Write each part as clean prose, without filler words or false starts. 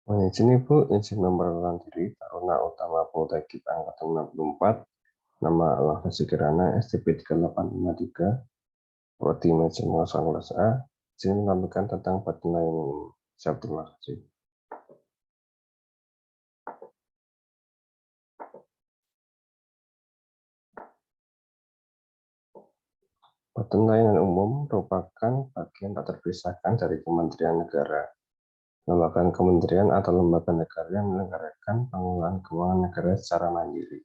Mohon izin Ibu, izin memperkenalkan diri, Taruna Utama Poltekkit Angkatan 64, nama Lahdasi Kirana, STP 3853, Prodi Manajemen kelas A, izin menyampaikan tentang badan ini. Siap, terima kasih. Badan Layanan Umum merupakan bagian tak terpisahkan dari Kementerian Negara. Lembaga kementerian atau lembaga negara yang menyelenggarakan pengelolaan keuangan negara secara mandiri.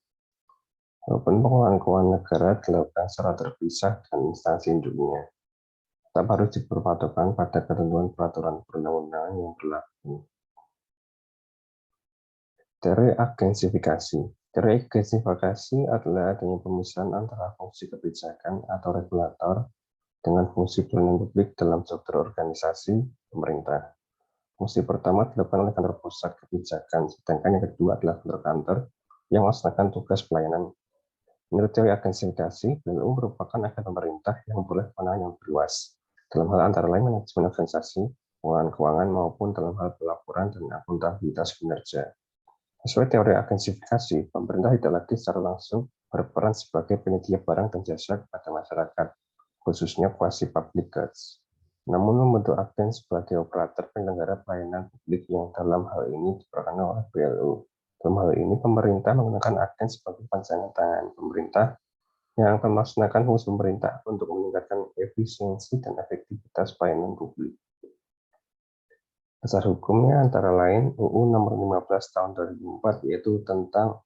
Walaupun pengelolaan keuangan negara dilakukan secara terpisah dengan instansi induknya, tetap harus diberpatokan pada ketentuan peraturan perundang-undangan yang berlaku. Teori agensifikasi. Teori agensifikasi adalah adanya pemisahan antara fungsi kebijakan atau regulator dengan fungsi pelayanan publik dalam struktur organisasi pemerintah. Fungsi pertama dilakukan oleh kantor pusat kebijakan, sedangkan yang kedua adalah kantor-kantor yang melaksanakan tugas pelayanan. Menurut teori agensifikasi, BLU merupakan agen pemerintah yang memperoleh kewenangan yang berluas, dalam hal antara lain manajemen organisasi, pengelolaan keuangan, maupun dalam hal pelaporan dan akuntabilitas kinerja. Sesuai teori agensifikasi, pemerintah tidak lagi secara langsung berperan sebagai penyedia barang dan jasa kepada masyarakat, khususnya quasi-public goods, namun membentuk agen sebagai operator penyelenggara pelayanan publik yang dalam hal ini diperankan oleh BLU. Dalam hal ini, pemerintah menggunakan agen sebagai panjangan tangan pemerintah yang akan melaksanakan fungsi pemerintah untuk meningkatkan efisiensi dan efektivitas pelayanan publik. Dasar hukumnya antara lain UU Nomor 15 Tahun 2004, yaitu tentang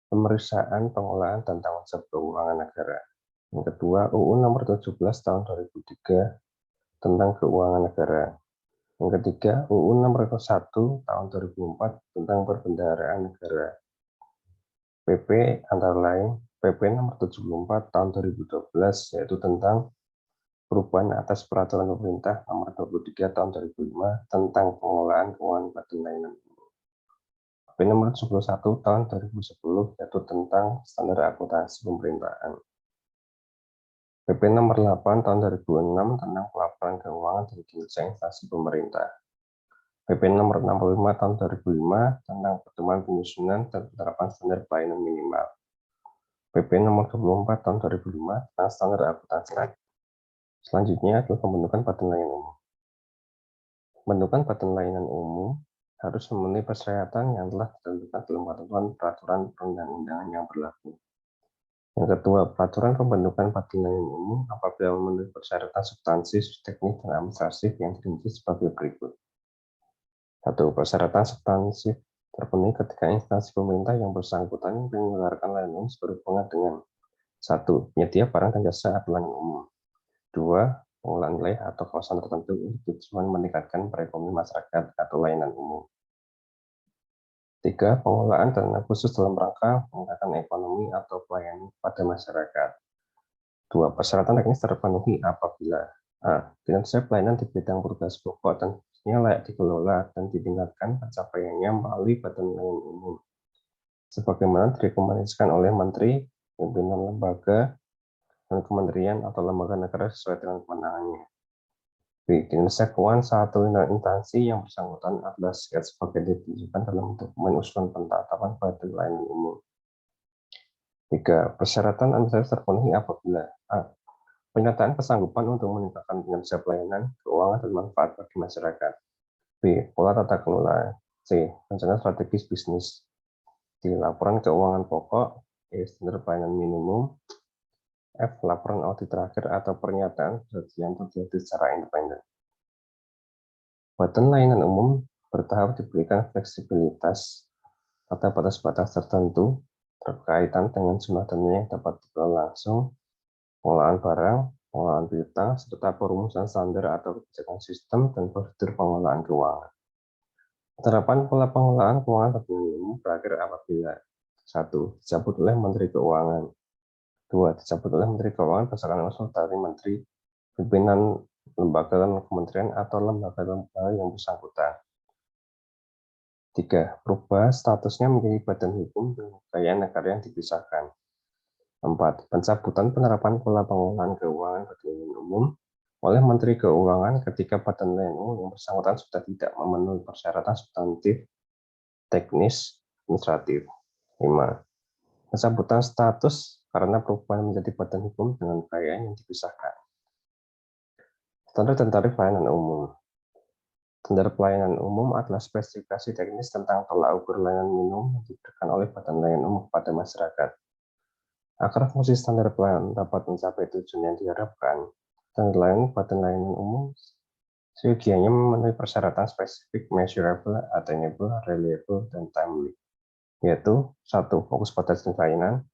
pemeriksaan, pengelolaan, dan tanggung jawab keuangan negara. Yang kedua, UU Nomor 17 Tahun 2003 tentang keuangan negara. Yang ketiga, UU Nomor 1 Tahun 2004 tentang perbendaharaan negara. PP antara lain PP Nomor 74 Tahun 2012, yaitu tentang perubahan atas peraturan pemerintah Nomor 23 Tahun 2005 tentang pengelolaan keuangan badan layanan. PP Nomor 71 Tahun 2010, yaitu tentang standar akuntansi pemerintahan. PP Nomor 8 Tahun 2006 tentang pelaporan keuangan dan kinerja instansi pemerintah. PP Nomor 65 Tahun 2005 tentang pertemuan penyusunan dan penerapan standar pelayanan minimal. PP Nomor 24 Tahun 2005 tentang standar akuntansi. Selanjutnya adalah pembentukan badan layanan umum. Pembentukan badan layanan umum harus memenuhi persyaratan yang telah ditentukan dalam ketentuan peraturan perundang-undangan yang berlaku. Yang kedua, peraturan pembentukan badan layanan umum apabila memenuhi persyaratan substansi, teknis, dan administratif yang dirinci sebagai berikut. 1. Persyaratan substansi terpenuhi ketika instansi pemerintah yang bersangkutan menyelenggarakan layanan umum berhubungan dengan 1. Penyedia barang dan jasa atau layanan umum. 2. Pengelolaan wilayah atau kawasan tertentu untuk tujuan meningkatkan perekonomian masyarakat atau layanan umum. 3. Pengelolaan dana khusus dalam rangka meningkatkan ekonomi atau pelayanan pada masyarakat. 2. Persyaratan teknis terpenuhi apabila A. Kinerja pelayanan di bidang berbasis pokok dan fungsinya layak dikelola dan ditingkatkan pencapaiannya melalui badan layanan umum, sebagaimana direkomendasikan oleh Menteri, pimpinan lembaga, dan kementerian atau lembaga negara sesuai dengan kewenangannya. B. Kinerja keuangan satu instansi yang bersangkutan adalah sebagai ditunjukkan dalam dokumen usulan penetapan badan layanan umum. 3. Persyaratan administratif terpenuhi apabila A. Pernyataan kesanggupan untuk meningkatkan kinerja pelayanan, keuangan, dan manfaat bagi masyarakat. B. Pola tata kelola. C. Rencana strategis bisnis. D. Laporan keuangan pokok. E. Standar pelayanan minimum. F. Laporan audit terakhir atau pernyataan yang terjadi secara independen. Badan layanan umum bertahap diberikan fleksibilitas pada batas-batas tertentu berkaitan dengan jumlah dana yang dapat dikelola langsung, pengelolaan barang, pengelolaan piutang, serta perumusan standar atau kebijakan sistem dan prosedur pengelolaan keuangan. Penerapan pola pengelolaan keuangan badan umum berakhir apabila 1. Dicabut oleh Menteri Keuangan. 2. Dicabut oleh Menteri Keuangan berdasarkan usul dari Menteri, pimpinan lembaga dan kementerian atau lembaga yang bersangkutan. 3. Berubah statusnya menjadi badan hukum dan kekayaan negara yang dipisahkan. 4. Pencabutan penerapan pola pengelolaan keuangan badan umum. oleh Menteri Keuangan ketika Badan Layanan Umum yang bersangkutan sudah tidak memenuhi persyaratan substantif, teknis, administratif. 5. Pencabutan status karena perubahan menjadi badan hukum dengan biaya yang dipisahkan. Standar dan tarif layanan umum. Standar pelayanan umum adalah spesifikasi teknis tentang tolak ukur layanan minimum yang diberikan oleh Badan Layanan Umum kepada masyarakat. Agar fungsi standar pelayanan dapat mencapai tujuan yang diharapkan, standar layanan Badan Layanan Umum seyogianya memenuhi persyaratan spesifik, measurable, attainable, reliable, dan timely, yaitu 1. Fokus pada jenis layanan,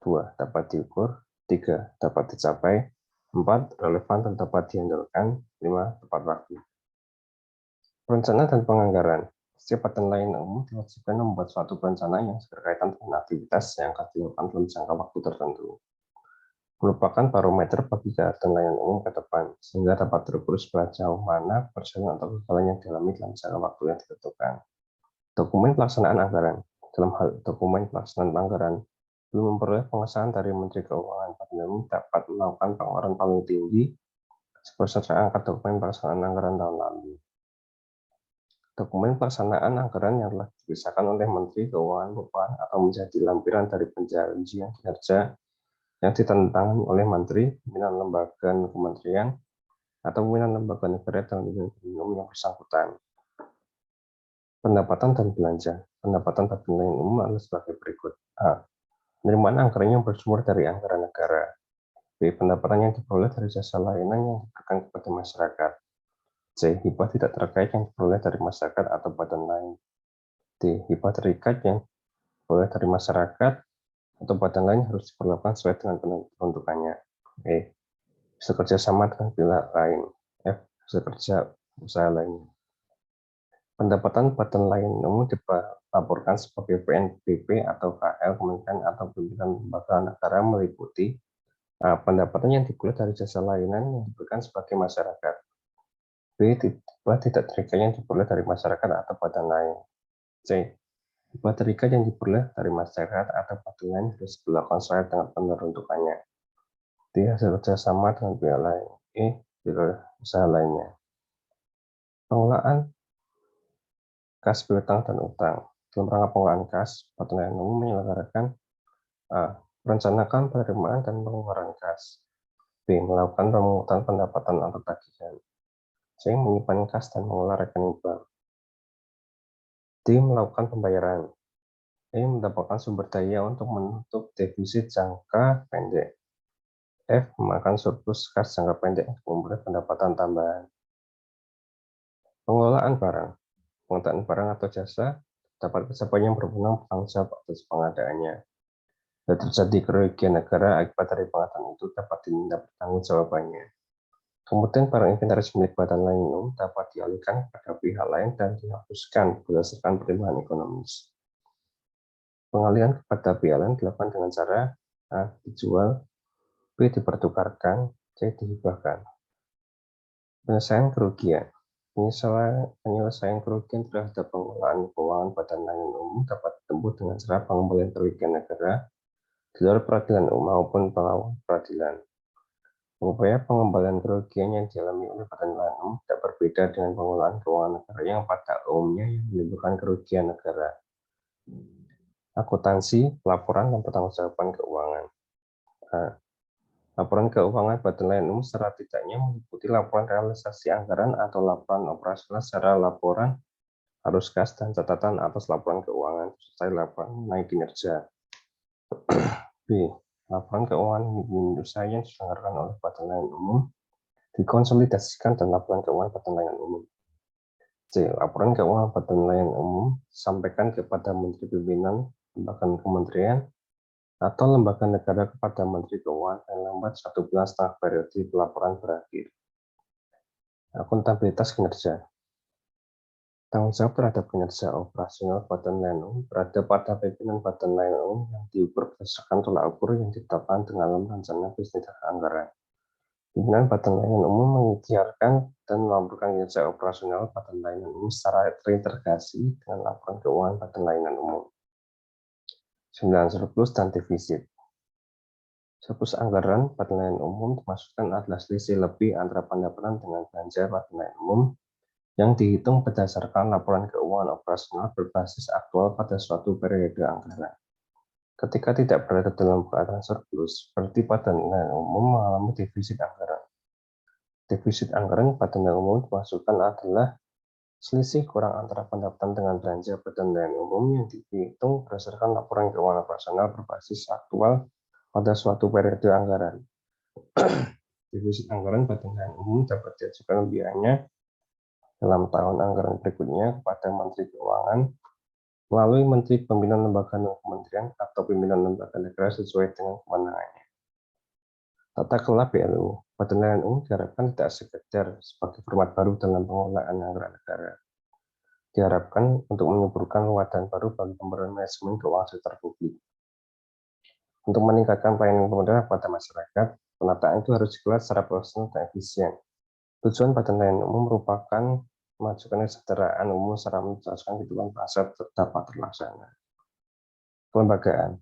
2. Dapat diukur, 3. Dapat dicapai, 4. Relevan dan dapat diandalkan, 5. Tepat waktu. Perencanaan dan penganggaran. Setiap badan layanan umum diwajibkan membuat suatu perencanaan yang berkaitan dengan aktivitas yang akan dilakukan dalam jangka waktu tertentu. Merupakan barometer bagi badan layanan umum ke depan, sehingga dapat terukur seberapa jauh mana perjalanan atau kegagalan yang dialami dalam jangka waktu yang ditentukan. Dokumen pelaksanaan anggaran. Dalam hal dokumen pelaksanaan anggaran, belum memperoleh pengesahan dari Menteri Keuangan, Badan Umum dapat melakukan pengeluaran paling tinggi berdasarkan angka dokumen pelaksanaan anggaran tahun lalu. Dokumen pelaksanaan anggaran yang telah dipisahkan oleh Menteri Keuangan merupakan atau menjadi lampiran dari perjanjian kinerja yang ditandatangani oleh Menteri, pimpinan lembaga kementerian, atau pimpinan lembaga negara dalam bidang yang bersangkutan. Pendapatan dan belanja. Pendapatan badan layanan umum adalah sebagai berikut. A. Penerimaan anggaran yang bersumber dari anggaran negara. B. Pendapatan yang diperoleh dari jasa layanan yang diberikan kepada masyarakat. C. Hibah tidak terkait yang diperoleh dari masyarakat atau badan lain. D. Hibah terikat yang diperoleh dari masyarakat atau badan lain harus diperlakukan sesuai dengan peruntukannya. E. Bisa kerja sama dengan pihak lain. F. Bisa kerja usaha lainnya. Pendapatan badan layanan umum dilaporkan sebagai PNBP atau KL Kementerian atau pimpinan lembaga negara meliputi pendapatan yang diperoleh dari jasa layanan yang diberikan sebagai masyarakat. B. Hibah tidak terikat yang diperoleh dari masyarakat atau badan lain. C. Hibah terikat yang diperoleh dari masyarakat atau badan lain harus dilakukan sesuai dengan peruntukannya. D. Hasil kerjasama dengan pihak lain. E. Usaha lainnya. Pengelolaan kas piutang dan utang. Dalam rangka pengelolaan kas, Badan Layanan Umum menyelenggarakan A. Merencanakan penerimaan dan pengeluaran kas. B. Melakukan pemungutan pendapatan atau tagihan. C. Menyimpan kas dan mengelola rekening bank. D. Melakukan pembayaran. E. Mendapatkan sumber daya untuk menutup defisit jangka pendek. F. Memakan surplus kas jangka pendek untuk memperoleh pendapatan tambahan. Pengelolaan barang. Pengadaan barang atau jasa dapat siapa yang berwenang bertanggung jawab atas pengadaannya. Bila terjadi kerugian negara akibat dari pengadaan itu dapat diminta pertanggungjawabannya. Kemudian barang inventaris milik badan layanan umum dapat dialihkan kepada pihak lain dan dihapuskan berdasarkan pertimbangan ekonomis. Pengalihan kepada pihak lain dilakukan dengan cara A. Dijual, B. Dipertukarkan, C. Dihibahkan. Penyelesaian kerugian. Penyelesaian kerugian terhadap pengelolaan keuangan badan layanan umum dapat ditempuh dengan cara pengembalian kerugian negara di luar peradilan umum maupun pengawal peradilan. Upaya pengembalian kerugian yang dialami oleh badan layanan umum tidak berbeda dengan pengelolaan keuangan negara yang pada umumnya yang menimbulkan kerugian negara. Akuntansi, pelaporan, dan pertanggungjawaban keuangan. Laporan keuangan badan layanan umum secara tidaknya meliputi laporan realisasi anggaran atau laporan operasional secara laporan arus kas dan catatan atas laporan keuangan serta laporan mengenai kinerja. B. Laporan keuangan unit usaha yang diselenggarakan oleh badan layanan umum dikonsolidasikan dan laporan keuangan badan layanan umum. C. Laporan keuangan badan layanan umum disampaikan kepada Menteri Pimpinan lembaga kementerian atau lembaga negara kepada Menteri Keuangan dan lambat 1 bulan setelah periode pelaporan berakhir. Akuntabilitas kinerja. Tanggung jawab terhadap kinerja operasional badan layanan umum berada pada pimpinan badan layanan umum yang diukur berdasarkan tolak ukur yang ditetapkan dalam rencana bisnis anggaran. Pimpinan badan layanan umum mengikhtiarkan dan melaporkan kinerja operasional badan layanan umum secara terintegrasi dengan laporan keuangan badan layanan umum. 9. Surplus dan defisit. Surplus anggaran pada nilai umum dimaksudkan adalah selisih lebih antara pendapatan dengan belanja pada nilai umum yang dihitung berdasarkan laporan keuangan operasional berbasis aktual pada suatu periode anggaran. Ketika tidak berada dalam keadaan surplus, berarti pada nilai umum mengalami defisit anggaran. Defisit anggaran pada nilai umum dimaksudkan adalah selisih kurang antara pendapatan dengan belanja pada nilai umum yang dihitung berdasarkan laporan keuangan operasional berbasis aktual pada suatu periode anggaran. Defisit anggaran pada nilai umum dapat diajukan biayanya dalam tahun anggaran berikutnya kepada Menteri Keuangan melalui Menteri Pimpinan Lembaga dan Kementerian atau Pimpinan Lembaga Negara sesuai dengan kewenangannya. Tata kelola BLU pada nilai umum diharapkan tidak sekedar sebagai format baru dalam pengelolaan anggaran negara. Diharapkan untuk menyuburkan wawasan baru bagi pemberian manajemen keuangan sektor publik. Untuk meningkatkan pelayanan pemerintah pada masyarakat, penataan itu harus digelar secara profesional dan efisien. Tujuan pada nilai umum merupakan memajukan kesejahteraan umum secara menjelaskan kehidupan bangsa dapat terlaksana. Kelembagaan.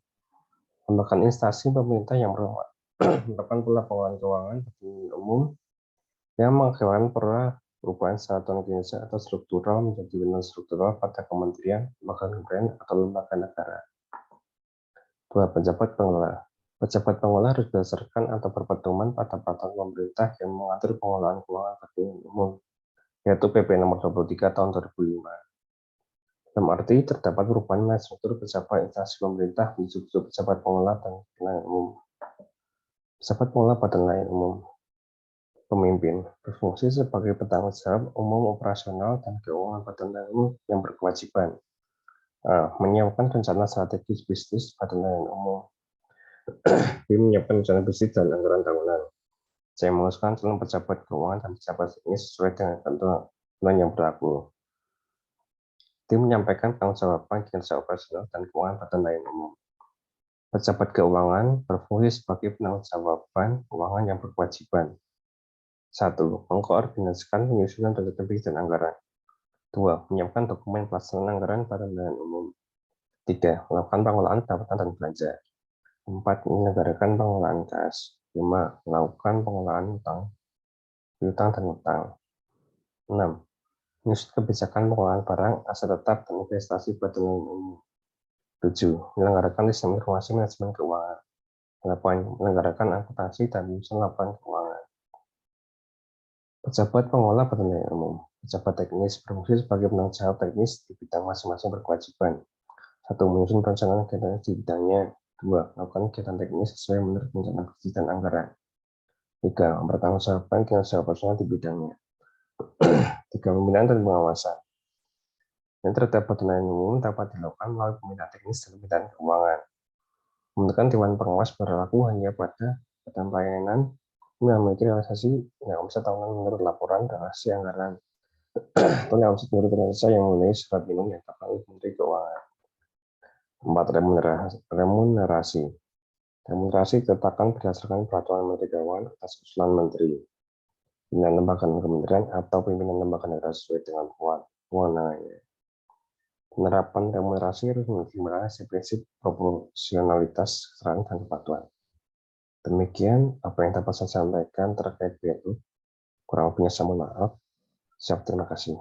Lembaga instansi pemerintah yang merupakan pola pengelolaan keuangan umum yang mengakibatkan perubahan secara kinerja atau struktural menjadi non struktural pada kementerian, lembaga kementerian, atau lembaga negara. 2. Pejabat pengelola. Pejabat pengelola harus berdasarkan atau berpedoman pada peraturan pemerintah yang mengatur pengelolaan keuangan umum, yaitu PP nomor 23 tahun 2005. Dalam arti terdapat perubahan struktur pejabat instansi pemerintah menuju pejabat pengelola dan nilai umum. Pejabat pengelola pada nilai umum. Pemimpin berfungsi sebagai penanggung jawab umum operasional dan keuangan pada nilai umum yang berkewajiban menyiapkan rencana strategis bisnis pada nilai umum. B. Menyiapkan rencana bisnis dan anggaran tahunan. C. Mengusulkan calon pejabat keuangan dan pejabat ini sesuai dengan ketentuan yang berlaku. D. Menyampaikan tanggung jawaban kinerja operasional dan keuangan pada nilai umum. Pejabat keuangan berfungsi sebagai penanggung jawaban keuangan yang berkewajiban. 1. Mengkoordinasikan penyusunan rencana bisnis dan anggaran. 2. Menyiapkan dokumen pelaksanaan anggaran pada nilai umum. 3. Melakukan pengelolaan pendapatan dan belanja. 4. Menyelenggarakan pengelolaan kas. 5. Melakukan pengelolaan piutang dan utang. 6. Menyusun kebijakan pengelolaan barang, aset tetap, dan investasi pada nilai umum. 7. Menyelenggarakan sistem informasi manajemen keuangan. 8. Menyelenggarakan akuntansi dan menyusun laporan keuangan. Pejabat pengelola pada nilai umum. Pejabat teknis berfungsi sebagai penanggung jawab teknis di bidang masing-masing berkewajiban. 1. Menyusun perencanaan kegiatan di bidangnya. 2. Melakukan kegiatan teknis sesuai menurut rencana bisnis dan anggaran. 3. Mempertanggungjawabkan kinerja operasional di bidangnya. 3. Pembinaan dan pengawasan. Yang terdapat nilai umum dapat dilakukan melalui pembinaan teknis dan pembinaan keuangan. Pembentukan Dewan Pengawas berlaku hanya pada badan pelayanan yang memiliki realisasi nilai omset tahunan menurut laporan transaksi anggaran atau nilai omset menurut kinerja yang memenuhi syarat minimum yang ditetapkan oleh Menteri Keuangan. 4. Remunerasi. Remunerasi ditetapkan berdasarkan peraturan Menteri Keuangan atas usulan Menteri, pimpinan lembaga dan kementerian, atau pimpinan lembaga negara sesuai dengan kewenangannya. Penerapan remunerasi harus memiliki prinsip proporsionalitas, kesetaraan, dan kepatuhan. Demikian apa yang dapat saya sampaikan terkait BLU. Kurang lebihnya saya mohon maaf. Terima kasih.